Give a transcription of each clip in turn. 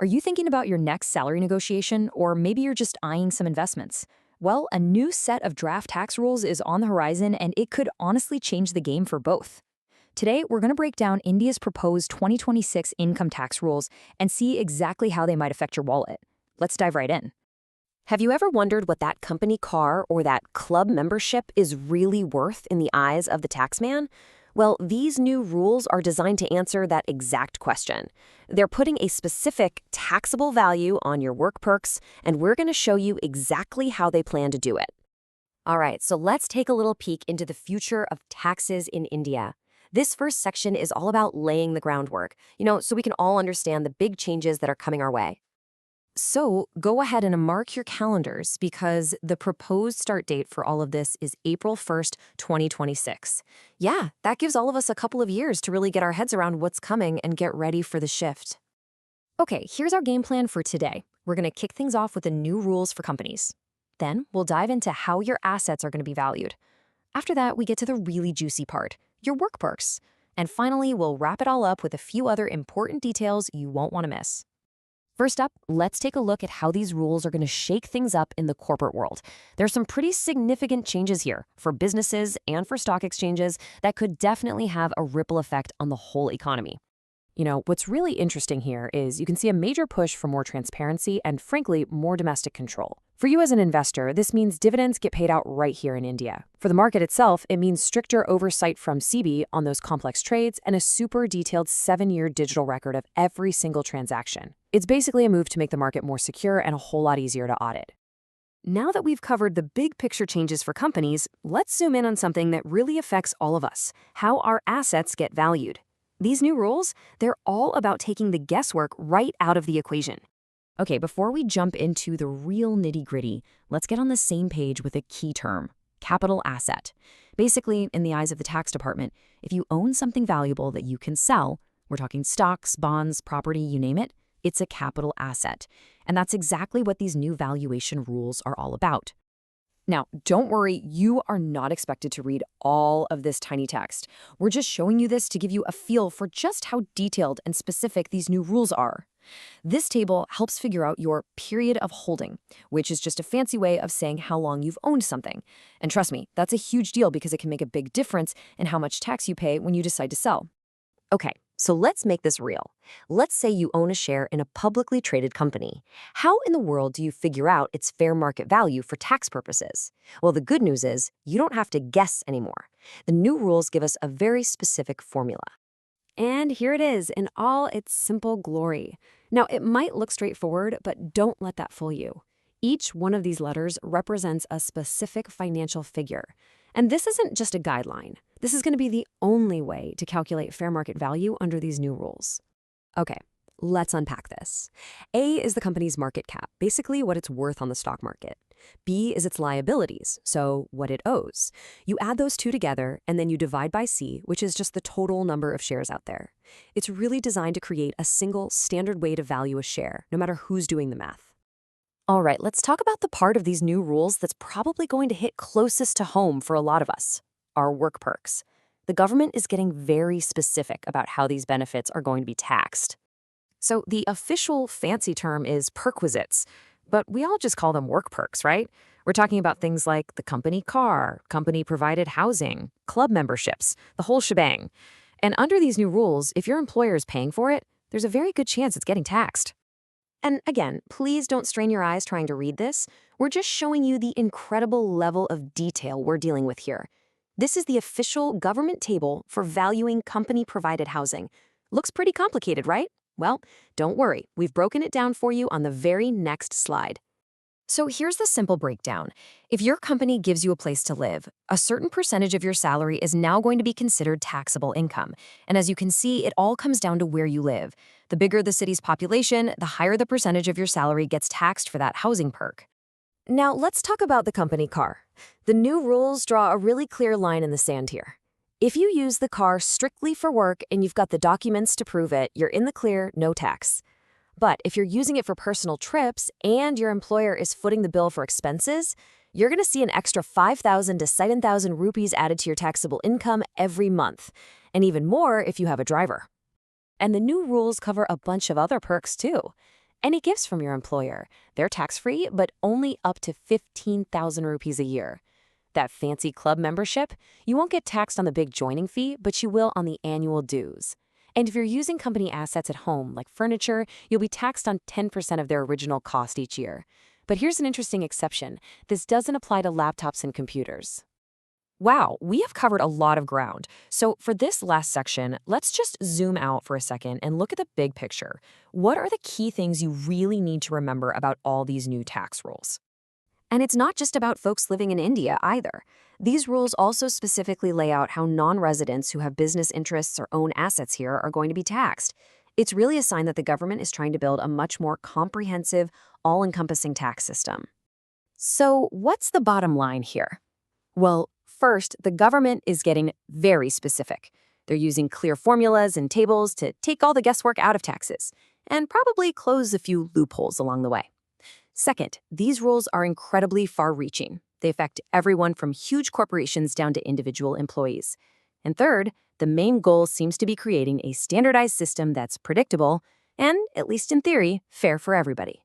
Are you thinking about your next salary negotiation, or maybe you're just eyeing some investments? Well, a new set of draft tax rules is on the horizon, and it could honestly change the game for both. Today, we're going to break down India's proposed 2026 income tax rules and see exactly how they might affect your wallet. Let's dive right in. Have you ever wondered what that company car or that club membership is really worth in the eyes of the taxman? Well, these new rules are designed to answer that exact question. They're putting a specific taxable value on your work perks, and we're going to show you exactly how they plan to do it. All right, so let's take a little peek into the future of taxes in India. This first section is all about laying the groundwork, so we can all understand the big changes that are coming our way. So go ahead and mark your calendars because the proposed start date for all of this is April 1st, 2026. Yeah, that gives all of us a couple of years to really get our heads around what's coming and get ready for the shift. Okay, here's our game plan for today. We're going to kick things off with the new rules for companies. Then we'll dive into how your assets are going to be valued. After that, we get to the really juicy part, your work perks. And finally, we'll wrap it all up with a few other important details you won't want to miss. First up, let's take a look at how these rules are going to shake things up in the corporate world. There's some pretty significant changes here for businesses and for stock exchanges that could definitely have a ripple effect on the whole economy. What's really interesting here is you can see a major push for more transparency and, frankly, more domestic control. For you as an investor, this means dividends get paid out right here in India. For the market itself, it means stricter oversight from SEBI on those complex trades and a super detailed 7-year digital record of every single transaction. It's basically a move to make the market more secure and a whole lot easier to audit. Now that we've covered the big picture changes for companies, let's zoom in on something that really affects all of us, how our assets get valued. These new rules, they're all about taking the guesswork right out of the equation. Okay, before we jump into the real nitty-gritty, let's get on the same page with a key term, capital asset. Basically, in the eyes of the tax department, if you own something valuable that you can sell, we're talking stocks, bonds, property, you name it, it's a capital asset. And that's exactly what these new valuation rules are all about. Now, don't worry, you are not expected to read all of this tiny text. We're just showing you this to give you a feel for just how detailed and specific these new rules are. This table helps figure out your period of holding, which is just a fancy way of saying how long you've owned something. And trust me, that's a huge deal because it can make a big difference in how much tax you pay when you decide to sell. Okay, so let's make this real. Let's say you own a share in a publicly traded company. How in the world do you figure out its fair market value for tax purposes? Well, the good news is you don't have to guess anymore. The new rules give us a very specific formula. And here it is in all its simple glory. Now, it might look straightforward, but don't let that fool you. Each one of these letters represents a specific financial figure. And this isn't just a guideline. This is going to be the only way to calculate fair market value under these new rules. Okay, let's unpack this. A is the company's market cap, basically what it's worth on the stock market. B is its liabilities, so what it owes. You add those two together, and then you divide by C, which is just the total number of shares out there. It's really designed to create a single standard way to value a share, no matter who's doing the math. All right, let's talk about the part of these new rules that's probably going to hit closest to home for a lot of us, our work perks. The government is getting very specific about how these benefits are going to be taxed. So the official fancy term is perquisites, but we all just call them work perks, right? We're talking about things like the company car, company-provided housing, club memberships, the whole shebang. And under these new rules, if your employer is paying for it, there's a very good chance it's getting taxed. And again, please don't strain your eyes trying to read this. We're just showing you the incredible level of detail we're dealing with here. This is the official government table for valuing company-provided housing. Looks pretty complicated, right? Well, don't worry. We've broken it down for you on the very next slide. So here's the simple breakdown. If your company gives you a place to live, a certain percentage of your salary is now going to be considered taxable income. And as you can see, it all comes down to where you live. The bigger the city's population, the higher the percentage of your salary gets taxed for that housing perk. Now, let's talk about the company car. The new rules draw a really clear line in the sand here. If you use the car strictly for work and you've got the documents to prove it, you're in the clear, no tax. But if you're using it for personal trips and your employer is footing the bill for expenses, you're going to see an extra 5,000 to 7,000 rupees added to your taxable income every month, and even more if you have a driver. And the new rules cover a bunch of other perks too. Any gifts from your employer, they're tax-free, but only up to 15,000 rupees a year. That fancy club membership, you won't get taxed on the big joining fee, but you will on the annual dues. And if you're using company assets at home, like furniture, you'll be taxed on 10% of their original cost each year. But here's an interesting exception. This doesn't apply to laptops and computers. Wow, we have covered a lot of ground. So for this last section, let's just zoom out for a second and look at the big picture. What are the key things you really need to remember about all these new tax rules? And it's not just about folks living in India either. These rules also specifically lay out how non-residents who have business interests or own assets here are going to be taxed. It's really a sign that the government is trying to build a much more comprehensive, all-encompassing tax system. So what's the bottom line here? Well, first, the government is getting very specific. They're using clear formulas and tables to take all the guesswork out of taxes, and probably close a few loopholes along the way. Second, these rules are incredibly far-reaching. They affect everyone from huge corporations down to individual employees. And third, the main goal seems to be creating a standardized system that's predictable and, at least in theory, fair for everybody.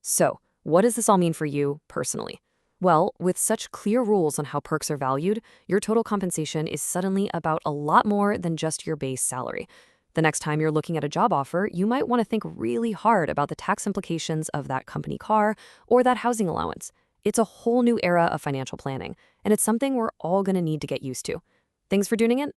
So, what does this all mean for you personally? Well, with such clear rules on how perks are valued, your total compensation is suddenly about a lot more than just your base salary. The next time you're looking at a job offer, you might want to think really hard about the tax implications of that company car or that housing allowance. It's a whole new era of financial planning, and it's something we're all going to need to get used to. Thanks for tuning in.